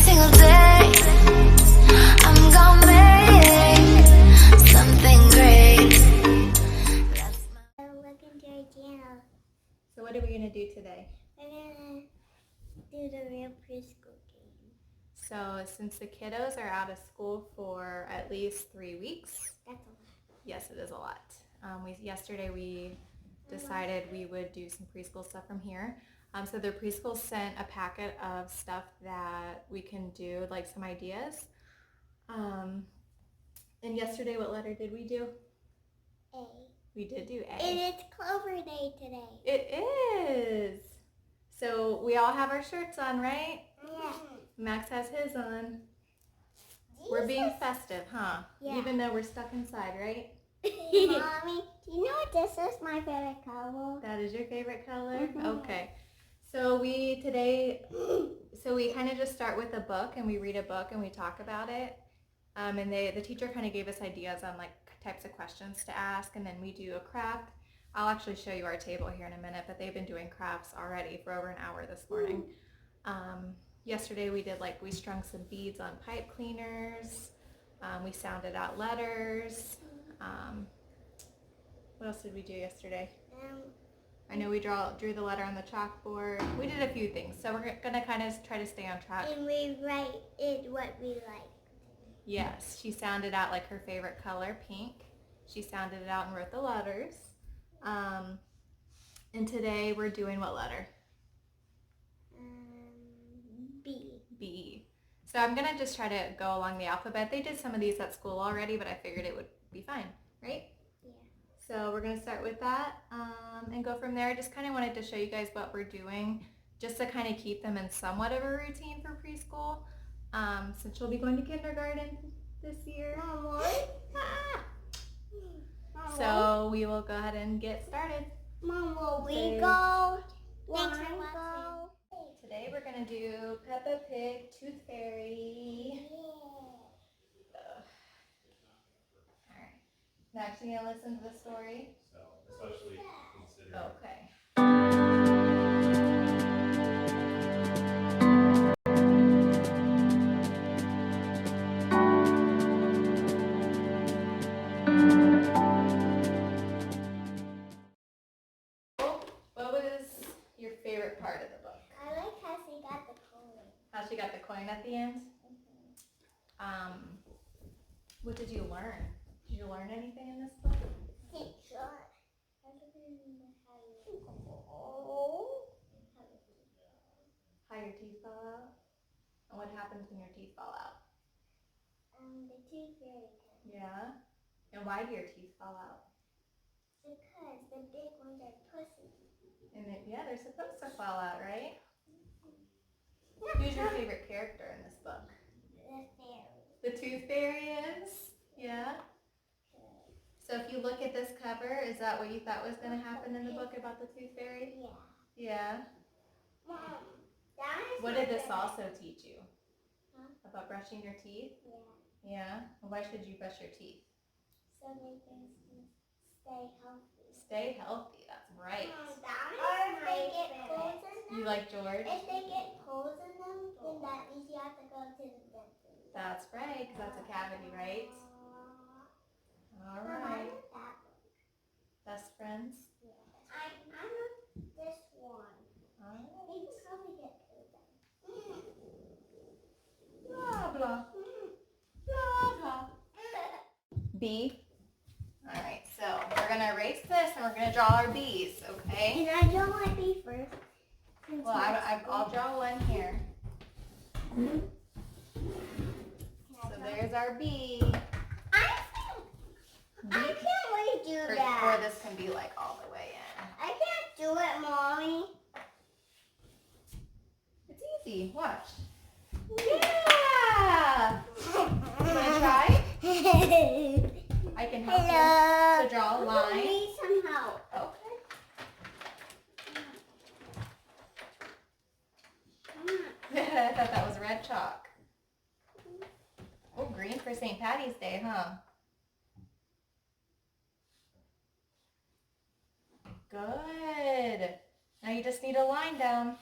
single day, I'm gonna make something great. Welcome to our channel. So what are we going to do today? We're gonna do the real preschool game. So since the kiddos are out of school for at least 3 weeks. That's a lot. Yes, it is a lot. Yesterday we decided we would do some preschool stuff from here. So their preschool sent a packet of stuff that we can do, like some ideas. And yesterday, what letter did we do? A. We did do A. And it's Clover Day today. It is. So we all have our shirts on, right? Yeah. Max has his on. We're being festive, huh? Yeah. Even though we're stuck inside, right? Mommy, do you know what this is my favorite color? That is your favorite color? Mm-hmm. Okay. So we kind of just start with a book and we read a book and we talk about it. And the teacher kind of gave us ideas on like types of questions to ask, and then we do a craft. I'll actually show you our table here in a minute, but they've been doing crafts already for over an hour this morning. Yesterday we strung some beads on pipe cleaners. We sounded out letters. What else did we do yesterday? I know we drew the letter on the chalkboard. We did a few things, so we're gonna kind of try to stay on track. And we write it what we like. Yes, she sounded out like her favorite color, pink. She sounded it out and wrote the letters. And today we're doing what letter? B. B. So I'm gonna just try to go along the alphabet. They did some of these at school already, but I figured it would be fine, right? Yeah. So we're gonna start with that and go from there. I just kind of wanted to show you guys what we're doing, just to kind of keep them in somewhat of a routine for preschool, since she'll be going to kindergarten this year. So we will go ahead and get started. Mom, will we go? Next One. go. Today we're gonna do Peppa Pig, Tooth Fairy. Alright. Max, you gonna listen to the story? So, especially considering. Okay. What was your favorite part of the book? I like how she got the coin. How she got the coin at the end? What did you learn? Did you learn anything in this book? How your teeth fall out? And what happens when your teeth fall out? The tooth fairy can. Yeah? And why do your teeth fall out? Because the big ones are pussy. And they're supposed to fall out, right? Who's your favorite character in this book? The fairy. The Tooth Fairy is? Yeah? So if you look at this cover, is that what you thought was going to happen in the book about the Tooth Fairy? Yeah. Yeah? Mom, that is What did this also teach you? Huh? About brushing your teeth? Yeah. Yeah? Why should you brush your teeth? So they can stay healthy. Stay healthy, that's right. Or if they get holes in them. You like George? If they get holes in them, then that means you have to go to the dentist. That's right, because that's a cavity, right? All right. Best friends? Yeah. I'm this one. All right. They can probably get two of them. Blah, blah. Blah, blah. B. All right, so we're going to erase this and we're going to draw our B's, okay? Can I draw my B first? Well, I'll draw one here. So there's our B. I can't really do Or that. this can be like all the way in. I can't do it, Mommy. It's easy. Watch. Yeah! You want to try? I can help you to draw a line. I need some help. Okay. I thought that was red chalk. Oh, green for St. Patty's Day, huh? Good. Now you just need a line down.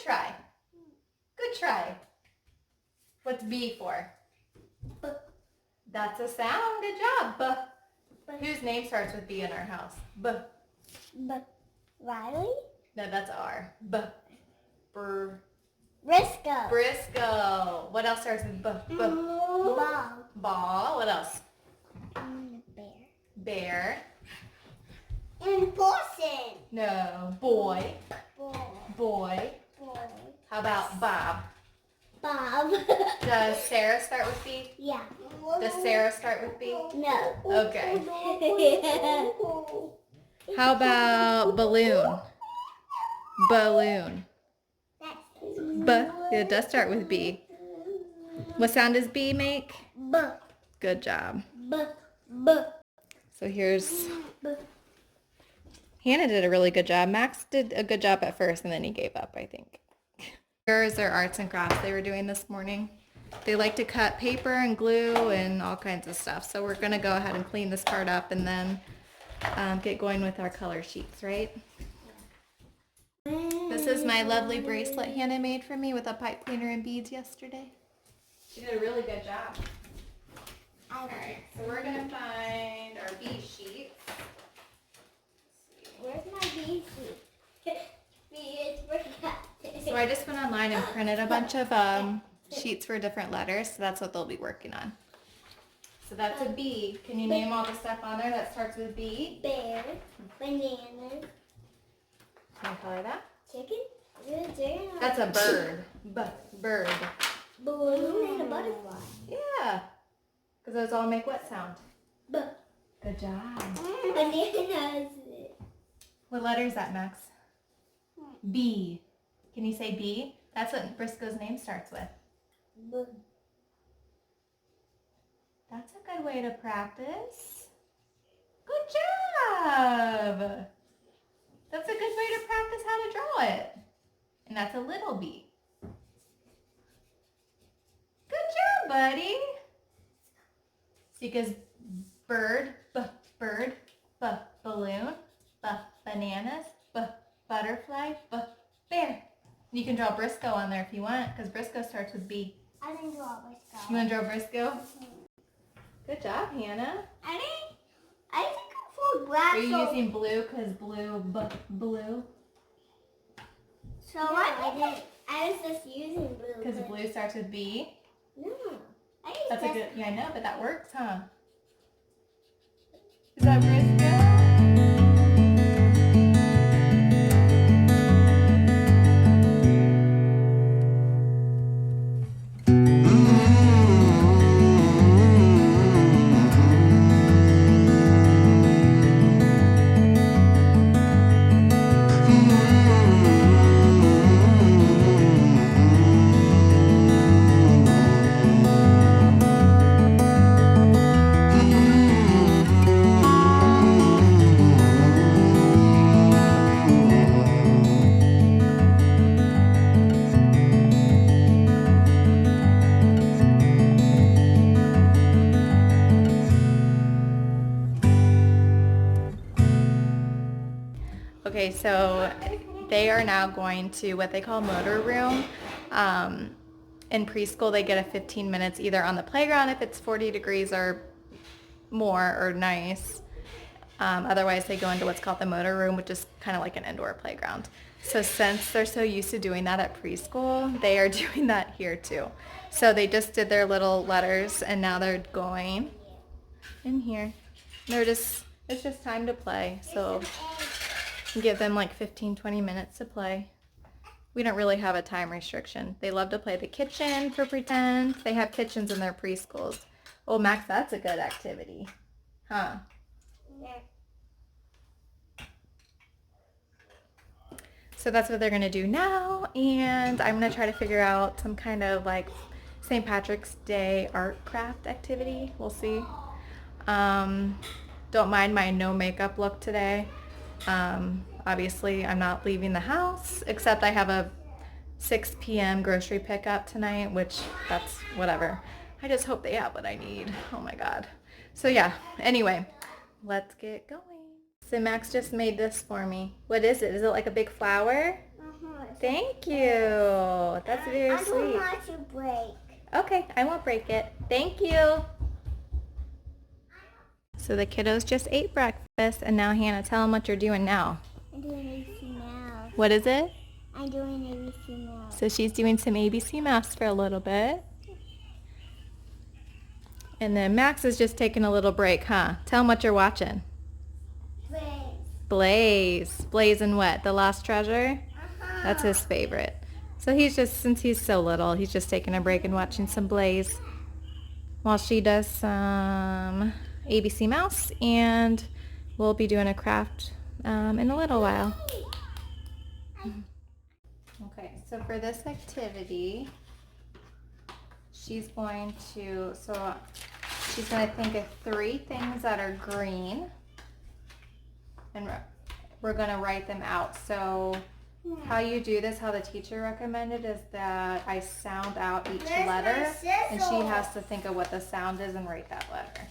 try. Good try. What's B for? B. That's a sound. Good job. B. Whose name starts with B in our house? B. Riley? No, that's R. B. Br. Briscoe. Briscoe. What else starts with B? B. Ball. Ball. What else? Bear. Bear. And person. No. Boy. Boy. Boy. Boy. How about Bob? Bob. Does Sarah start with B? Yeah. Does Sarah start with B? No. Okay. How about balloon? Balloon. It does start with B. What sound does B make? B. Good job. B. B. So here's... B. Hannah did a really good job. Max did a good job at first and then he gave up, I think. Here's their arts and crafts they were doing this morning. They like to cut paper and glue and all kinds of stuff. So we're going to go ahead and clean this part up and then get going with our color sheets, right? This is my lovely bracelet Hannah made for me with a pipe cleaner and beads yesterday. She did a really good job. Alright, so we're going to find our bead sheets. Where's my B sheet? So I just went online and printed a bunch of sheets for different letters, so that's what they'll be working on. So that's a B. Can you name all the stuff on there that starts with B? Bear. Bananas. Can you color that? Chicken. That's a bird. Bird. Balloon and a butterfly. Yeah. Because those all make what sound? B. Good job. Bananas. What letter is that, Max? B. Can you say B? That's what Briscoe's name starts with. B. That's a good way to practice. Good job. That's a good way to practice how to draw it. And that's a little b. Good job, buddy. See, because bird, bird, balloon, bananas, butterfly, bear. You can draw Briscoe on there if you want, because Briscoe starts with B. I didn't draw Briscoe. You want to draw Briscoe? Good job, Hannah. I think I'm full black. Are you using blue because blue? So I didn't. I was just using blue. Because blue starts with B? No. I used That's a just- good, yeah, I know, but that works, huh? Is that Briscoe? Okay, so they are now going to what they call motor room. In preschool, they get a 15 minutes either on the playground if it's 40 degrees or more or nice. Otherwise, they go into what's called the motor room, which is kind of like an indoor playground. So since they're so used to doing that at preschool, they are doing that here too. So they just did their little letters and now they're going in here. It's just time to play. So give them like 15-20 minutes to play. We don't really have a time restriction. They love to play the kitchen for pretend. They have kitchens in their preschools. Oh, Max, that's a good activity. Huh? Yeah. So that's what they're going to do now. And I'm going to try to figure out some kind of like St. Patrick's Day art craft activity. We'll see. Don't mind my no makeup look today. Obviously, I'm not leaving the house, except I have a 6 p.m. grocery pickup tonight, which that's whatever. I just hope they have what I need. Oh my God. So yeah, anyway, let's get going. So Max just made this for me. What is it? Is it like a big flower? It Thank you. That's very I don't sweet. want to break. Okay, I won't break it. Thank you. So the kiddos just ate breakfast, and now Hannah, tell them what you're doing now. I'm doing ABC Mouse. What is it? I'm doing ABC Mouse. So she's doing some ABC Math for a little bit. And then Max is just taking a little break, huh? Tell them what you're watching. Blaze. Blaze and what? The Lost Treasure? That's his favorite. So he's just, since he's so little, he's just taking a break and watching some Blaze while she does some ABC Mouse, and we'll be doing a craft in a little while. Okay, so for this activity, she's going to think of 3 things that are green, and we're going to write them out. So how you do this, how the teacher recommended, is that I sound out each letter, and she has to think of what the sound is and write that letter.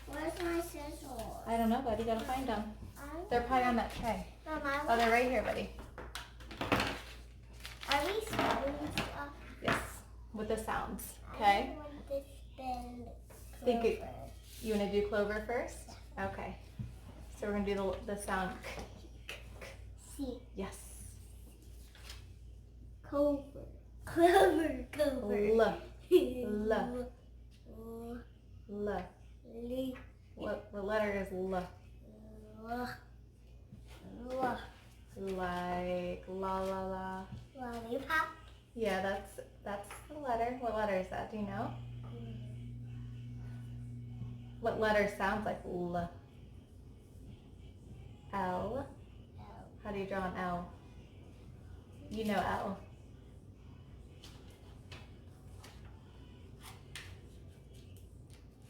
Where's my scissors? I don't know, buddy. You gotta find them. They're probably on that tray. Oh, they're right here, buddy. Are we spelling stuff? Yes, with the sounds. Okay. I want to spell Think it- clover. You want to do clover first? Okay. So we're gonna do the sound. C. Yes. Clover. Clover. Clover. L. L. What letter is L? Like la la la. Lollipop. Yeah, that's the letter. What letter is that? Do you know? What letter sounds like L? L. How do you draw an L? You know L.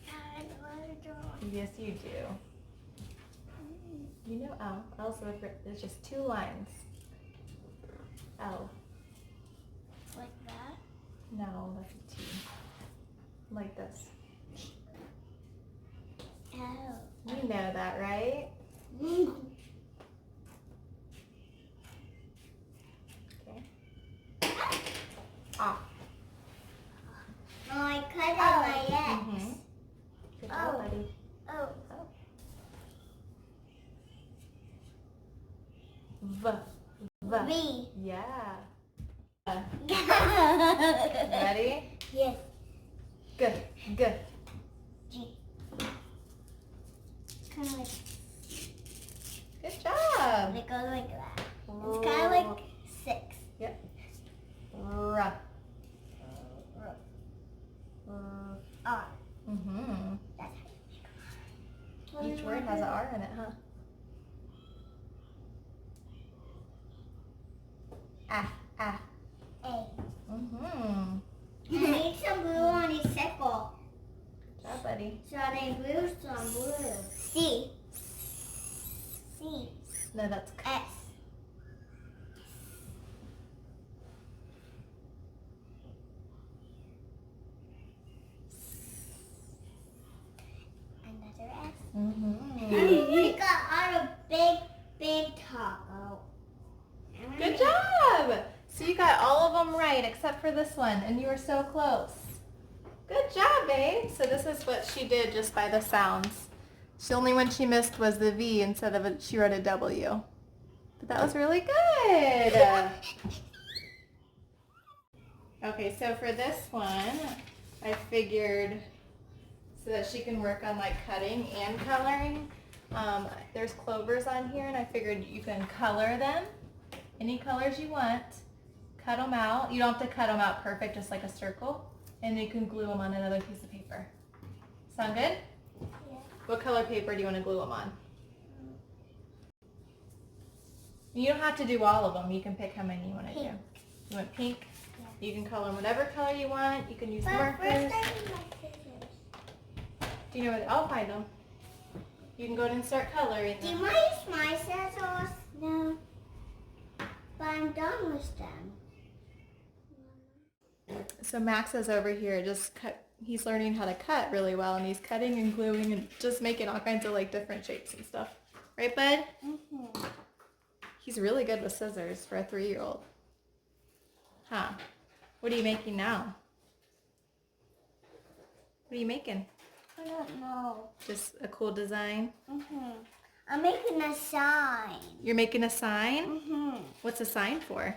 I don't want to draw. Yes, you do. You know L. L's there's just 2 lines. L. Like that? No, that's a T. Like this. Oh. You know that, right? Okay. Ah. No, I cut it like X. Mhm. Good job, Oh. buddy. Oh. Oh. V. V. V. Yeah. Yes. Ready? G. G. G. Kind of like, Good job. it goes like that. It's kind of like 6. Yep. R. R. Mhm. That's how you make Each word has an R in it, huh? Ah. A. Mhm. I need some glue on his sickle. Good job, buddy. So they glue some glue. C. C. No, that's S. Another S. Mhm. We got on a big taco. Good job. So you got all of them right except for this one, and you were so close. Good job, babe. So this is what she did just by the sounds. The only one she missed was the V instead of she wrote a W. But that was really good. Okay, so for this one, I figured so that she can work on like cutting and coloring. There's clovers on here, and I figured you can color them any colors you want. Cut them out. You don't have to cut them out perfect, just like a circle. And you can glue them on another piece of paper. Sound good? Yeah. What color paper do you want to glue them on? You don't have to do all of them. You can pick how many you want to do. Pink. You want pink? Yeah. You can color them whatever color you want. You can use But markers. first I need my scissors. Do you know where? I'll find them. You can go ahead and start coloring Do you them. want to use my scissors? No. But I'm done with them. So Max is over here just cut. He's learning how to cut really well, and he's cutting and gluing and just making all kinds of like different shapes and stuff. Right, bud? Mm-hmm. He's really good with scissors for a 3-year-old. Huh. What are you making now? What are you making? I don't know. Just a cool design? I'm making a sign. You're making a sign? Mm-hmm. What's a sign for?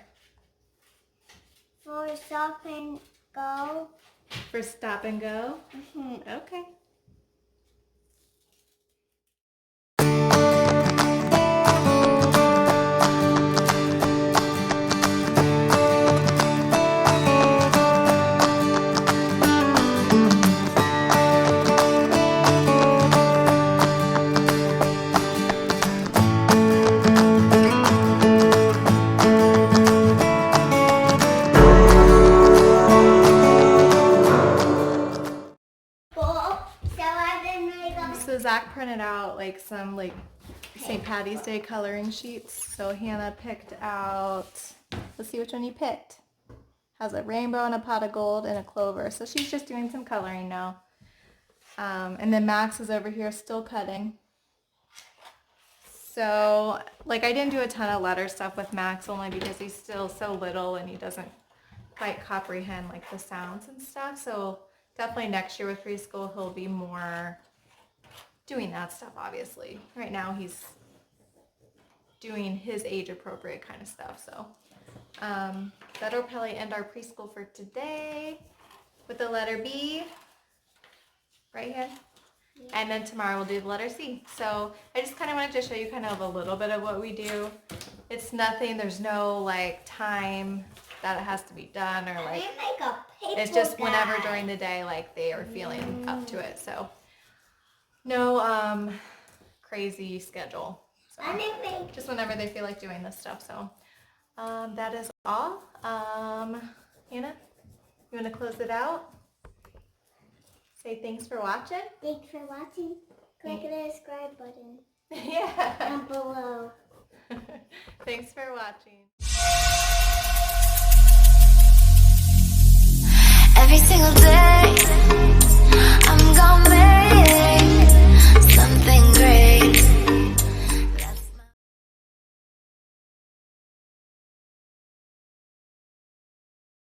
For stop and go. For stop and go? Mm-hmm. Okay. So Zach printed out like some like St. Patty's Day coloring sheets. So Hannah picked out, let's see which one you picked. Has a rainbow and a pot of gold and a clover. So she's just doing some coloring now. And then Max is over here still cutting. So like I didn't do a ton of letter stuff with Max only because he's still so little and he doesn't quite comprehend like the sounds and stuff. So definitely next year with preschool he'll be more doing that stuff, obviously. Right now he's doing his age appropriate kind of stuff. So that'll probably end our preschool for today with the letter B right here. Yeah. And then tomorrow we'll do the letter C. So I just kind of wanted to show you kind of a little bit of what we do. It's nothing, there's no like time that it has to be done or like, it's just whenever during the day like they are feeling up to it. So no crazy schedule. So just whenever they feel like doing this stuff. So that is all. Hannah, you want to close it out? Say thanks for watching. Thanks for watching. Click the subscribe button. Yeah. Down below. Thanks for watching. Every single day, I'm gonna make